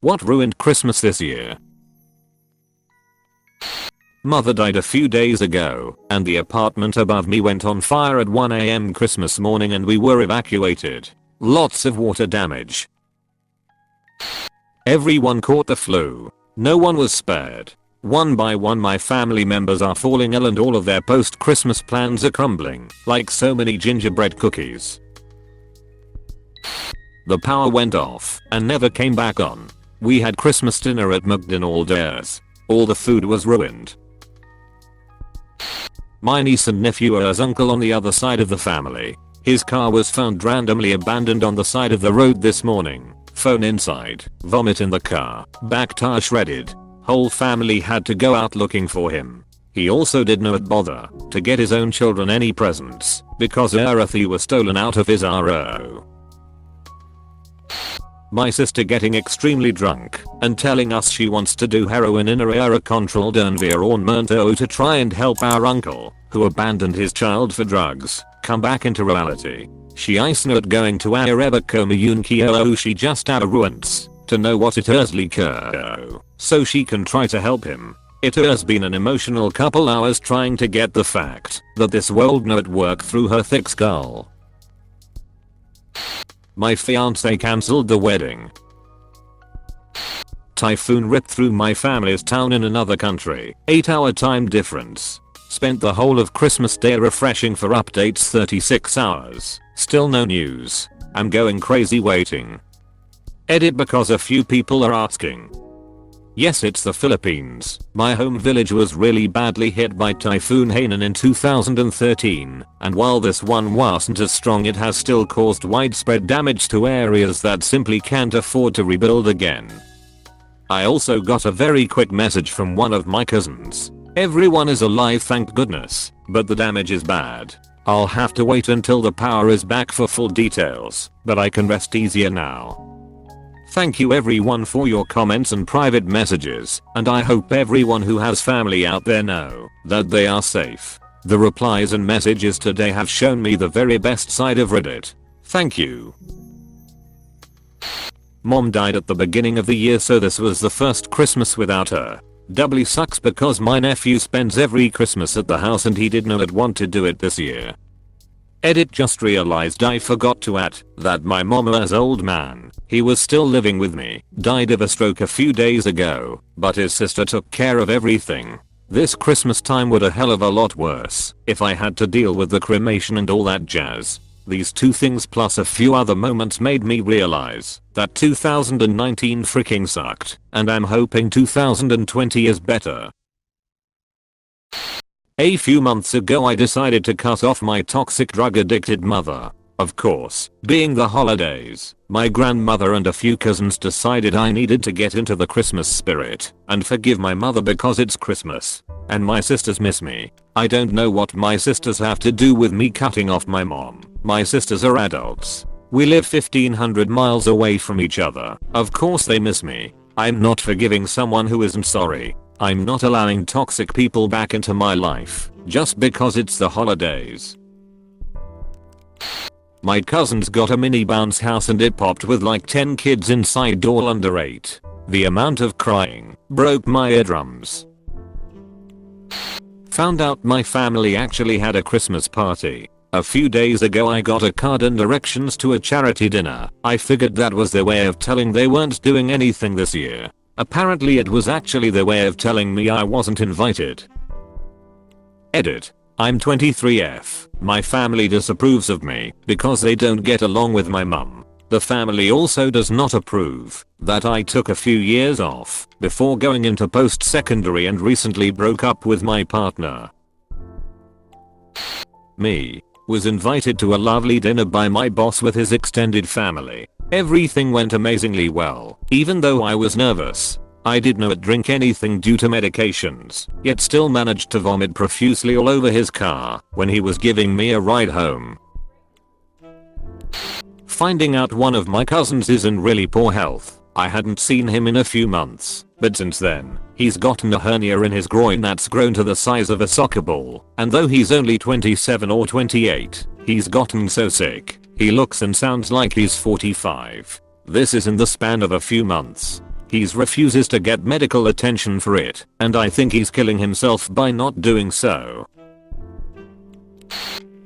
What ruined Christmas this year? Mother died a few days ago, and the apartment above me went on fire at 1 AM Christmas morning and we were evacuated. Lots of water damage. Everyone caught the flu. No one was spared. One by one my family members are falling ill and all of their post-Christmas plans are crumbling, like so many gingerbread cookies. The power went off and never came back on. We had Christmas dinner at McDonald's. All the food was ruined. My niece and nephew are his uncle on the other side of the family. His car was found randomly abandoned on the side of the road this morning. Phone inside, vomit in the car, back tire shredded. Whole family had to go out looking for him. He also did not bother to get his own children any presents because everything was stolen out of his RO. My sister getting extremely drunk and telling us she wants to do heroin in a controlled environment to try and help our uncle, who abandoned his child for drugs, come back into reality. She is not going to a community she just ruins to know what it is so she can try to help him. It has been an emotional couple hours trying to get the fact that this world not work through her thick skull. My fiance cancelled the wedding. Typhoon ripped through my family's town in another country. 8-hour time difference. Spent the whole of Christmas Day refreshing for updates 36 hours. Still no news. I'm going crazy waiting. Edit because a few people are asking. Yes, it's the Philippines. My home village was really badly hit by Typhoon Haiyan in 2013, and while this one wasn't as strong, it has still caused widespread damage to areas that simply can't afford to rebuild again. I also got a very quick message from one of my cousins. Everyone is alive, thank goodness, but the damage is bad. I'll have to wait until the power is back for full details, but I can rest easier now. Thank you everyone for your comments and private messages, and I hope everyone who has family out there know that they are safe. The replies and messages today have shown me the very best side of Reddit. Thank you. Mom died at the beginning of the year, so this was the first Christmas without her. Doubly sucks because my nephew spends every Christmas at the house and he did not want to do it this year. Edit just realized I forgot to add that my mama's old man, he was still living with me, died of a stroke a few days ago, but his sister took care of everything. This Christmas time would a hell of a lot worse if I had to deal with the cremation and all that jazz. These two things plus a few other moments made me realize that 2019 freaking sucked, and I'm hoping 2020 is better. A few months ago I decided to cut off my toxic drug addicted mother. Of course, being the holidays, my grandmother and a few cousins decided I needed to get into the Christmas spirit and forgive my mother because it's Christmas. And my sisters miss me. I don't know what my sisters have to do with me cutting off my mom. My sisters are adults. We live 1500 miles away from each other. Of course they miss me. I'm not forgiving someone who isn't sorry. I'm not allowing toxic people back into my life just because it's the holidays. My cousins got a mini bounce house and it popped with like 10 kids inside, all under 8. The amount of crying broke my eardrums. Found out my family actually had a Christmas party. A few days ago I got a card and directions to a charity dinner. I figured that was their way of telling they weren't doing anything this year. Apparently it was actually their way of telling me I wasn't invited. Edit. I'm 23F. My family disapproves of me because they don't get along with my mum. The family also does not approve that I took a few years off before going into post-secondary and recently broke up with my partner. Me. Was invited to a lovely dinner by my boss with his extended family. Everything went amazingly well, even though I was nervous. I did not drink anything due to medications, yet still managed to vomit profusely all over his car when he was giving me a ride home. Finding out one of my cousins is in really poor health. I hadn't seen him in a few months, but since then, he's gotten a hernia in his groin that's grown to the size of a soccer ball, and though he's only 27 or 28, he's gotten so sick, he looks and sounds like he's 45. This is in the span of a few months. He refuses to get medical attention for it, and I think he's killing himself by not doing so.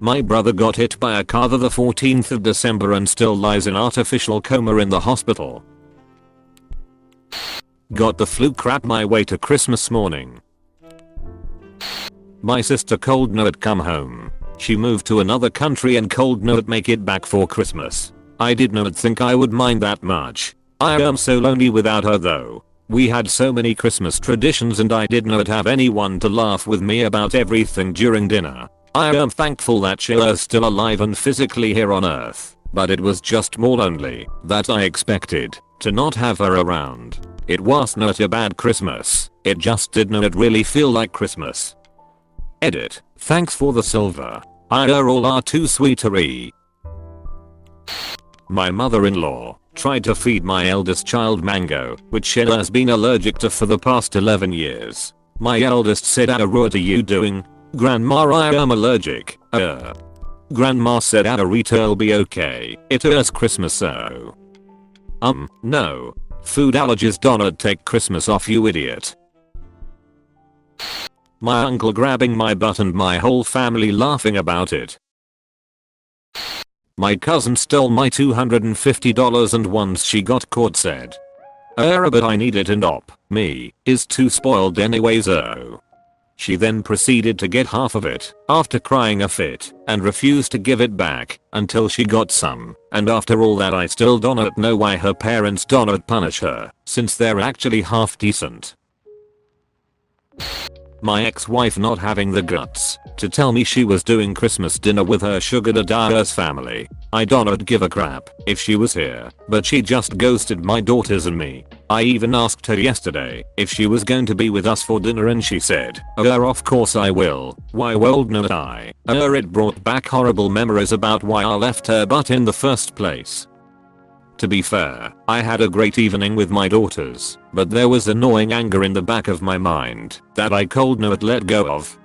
My brother got hit by a car the 14th of December and still lies in artificial coma in the hospital. Got the flu crap my way to Christmas morning. My sister cold note come home. She moved to another country and cold note make it back for Christmas. I did not think I would mind that much. I am so lonely without her though. We had so many Christmas traditions and I did not have anyone to laugh with me about everything during dinner. I am thankful that she is still alive and physically here on earth, but it was just more lonely that I expected to not have her around. It was not a bad Christmas, it just did not really feel like Christmas. Edit. Thanks for the silver. I all are too sweetery. My mother-in-law tried to feed my eldest child mango, which she has been allergic to for the past 11 years. My eldest said, what are you doing? Grandma, I am allergic. Grandma said, it'll be okay. It is Christmas so. No. Food allergies don't take Christmas off, you idiot. My uncle grabbing my butt and my whole family laughing about it. My cousin stole my $250 and once she got caught said, but I need it and me is too spoiled anyways She then proceeded to get half of it after crying a fit and refused to give it back until she got some, and after all that I still don't know why her parents don't punish her since they're actually half decent. My ex-wife not having the guts to tell me she was doing Christmas dinner with her sugar daddy's family. I don't give a crap if she was here, but she just ghosted my daughters and me. I even asked her yesterday if she was going to be with us for dinner and she said, of course I will. Why would not I? It brought back horrible memories about why I left her butt in the first place. To be fair, I had a great evening with my daughters, but there was annoying anger in the back of my mind that I cold not let go of.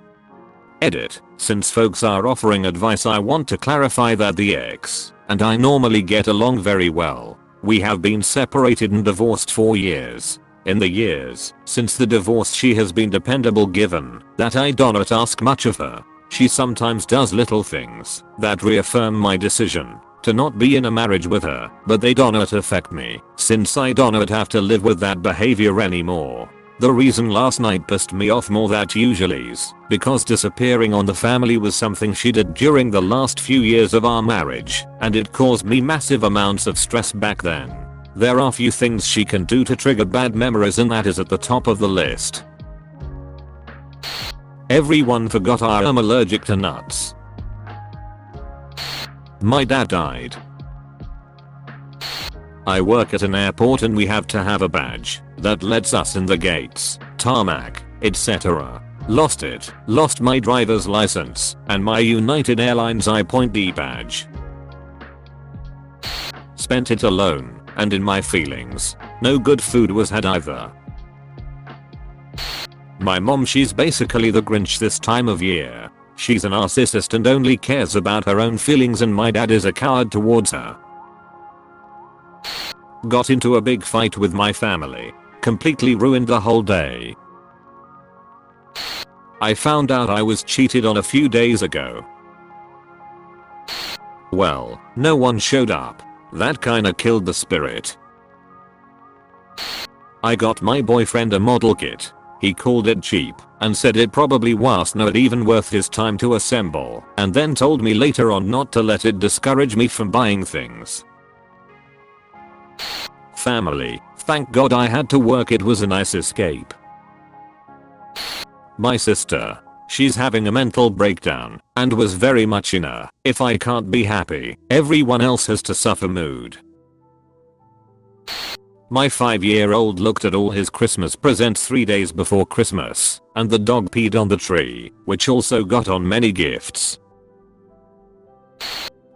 Edit. Since folks are offering advice, I want to clarify that the ex and I normally get along very well. We have been separated and divorced for years. In the years since the divorce she has been dependable given that I do not ask much of her. She sometimes does little things that reaffirm my decision to not be in a marriage with her, but they do not affect me since I do not have to live with that behavior anymore. The reason last night pissed me off more than usually is because disappearing on the family was something she did during the last few years of our marriage, and it caused me massive amounts of stress back then. There are few things she can do to trigger bad memories and that is at the top of the list. Everyone forgot I am allergic to nuts. My dad died. I work at an airport and we have to have a badge that lets us in the gates, tarmac, etc. Lost it. Lost my driver's license and my United Airlines I-Point-D badge. Spent it alone and in my feelings. No good food was had either. My mom, she's basically the Grinch this time of year. She's a narcissist and only cares about her own feelings, and my dad is a coward towards her. Got into a big fight with my family. Completely ruined the whole day. I found out I was cheated on a few days ago. Well, no one showed up. That kinda killed the spirit. I got my boyfriend a model kit. He called it cheap and said it probably was not even worth his time to assemble, and then told me later on not to let it discourage me from buying things. Family. Thank God I had to work, it was a nice escape. My sister. She's having a mental breakdown and was very much in a if I can't be happy, everyone else has to suffer mood. My 5-year-old looked at all his Christmas presents 3 days before Christmas, and the dog peed on the tree, which also got on many gifts.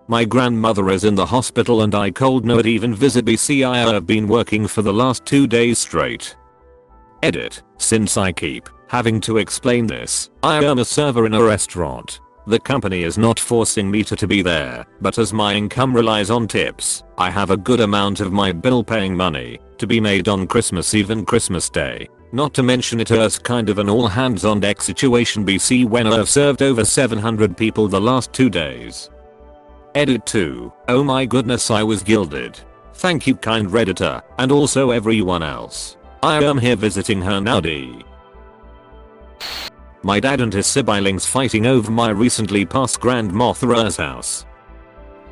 My grandmother is in the hospital and I cold not even visit BC. I have been working for the last 2 days straight. Edit. Since I keep having to explain this, I am a server in a restaurant. The company is not forcing me to be there, but as my income relies on tips, I have a good amount of my bill paying money to be made on Christmas Eve and Christmas Day. Not to mention it is kind of an all hands on deck situation BC when I've served over 700 people the last 2 days. Edit 2. Oh my goodness, I was gilded. Thank you kind redditor, and also everyone else. I am here visiting her now. My dad and his siblings fighting over my recently passed grandma Thra's house.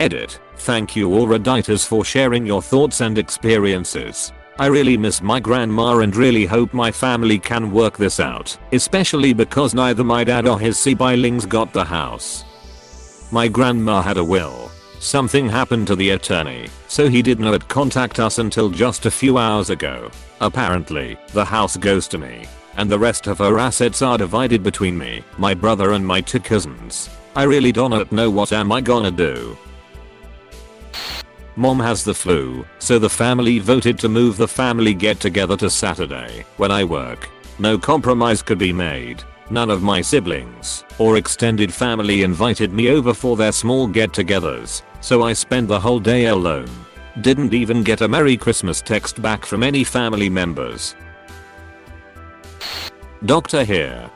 Edit. Thank you all Redditors for sharing your thoughts and experiences. I really miss my grandma and really hope my family can work this out, especially because neither my dad or his siblings got the house. My grandma had a will. Something happened to the attorney, so he did not contact us until just a few hours ago. Apparently, the house goes to me, and the rest of her assets are divided between me, my brother and my 2 cousins. I really don't know what am I gonna do. Mom has the flu, so the family voted to move the family get together to Saturday, when I work. No compromise could be made. None of my siblings or extended family invited me over for their small get-togethers, so I spent the whole day alone. Didn't even get a Merry Christmas text back from any family members. Doctor here.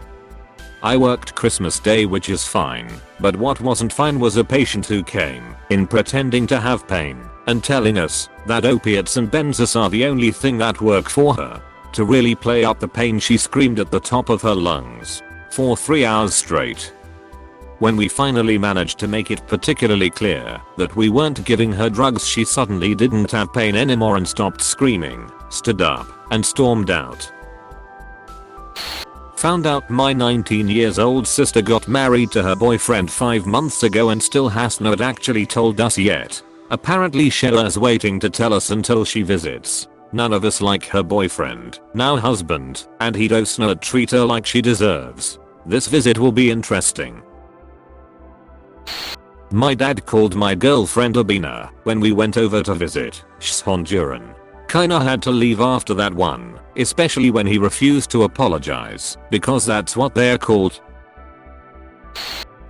I worked Christmas Day, which is fine, but what wasn't fine was a patient who came in pretending to have pain and telling us that opiates and benzos are the only thing that work for her. To really play up the pain, she screamed at the top of her lungs for 3 hours straight. When we finally managed to make it particularly clear that we weren't giving her drugs, she suddenly didn't have pain anymore and stopped screaming, stood up, and stormed out. Found out my 19 years old sister got married to her boyfriend 5 months ago and still has not actually told us yet. Apparently Sheila's waiting to tell us until she visits. None of us like her boyfriend, now husband, and he does not treat her like she deserves. This visit will be interesting. My dad called my girlfriend Abina when we went over to visit. She's Honduran. Kinda had to leave after that one, especially when he refused to apologize, because that's what they're called.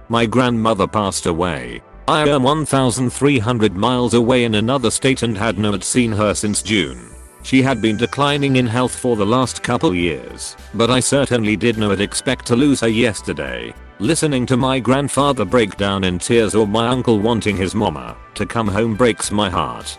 My grandmother passed away. I am 1,300 miles away in another state and had not seen her since June. She had been declining in health for the last couple years, but I certainly did not expect to lose her yesterday. Listening to my grandfather break down in tears or my uncle wanting his mama to come home breaks my heart.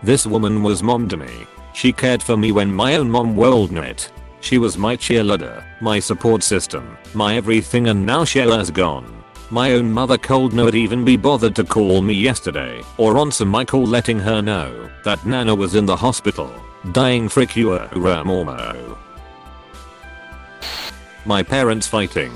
This woman was mom to me. She cared for me when my own mom wasn't. She was my cheerleader, my support system, my everything, and now Sheila's gone. My own mother could not even be bothered to call me yesterday or answer my call letting her know that Nana was in the hospital, dying frick you. My parents fighting.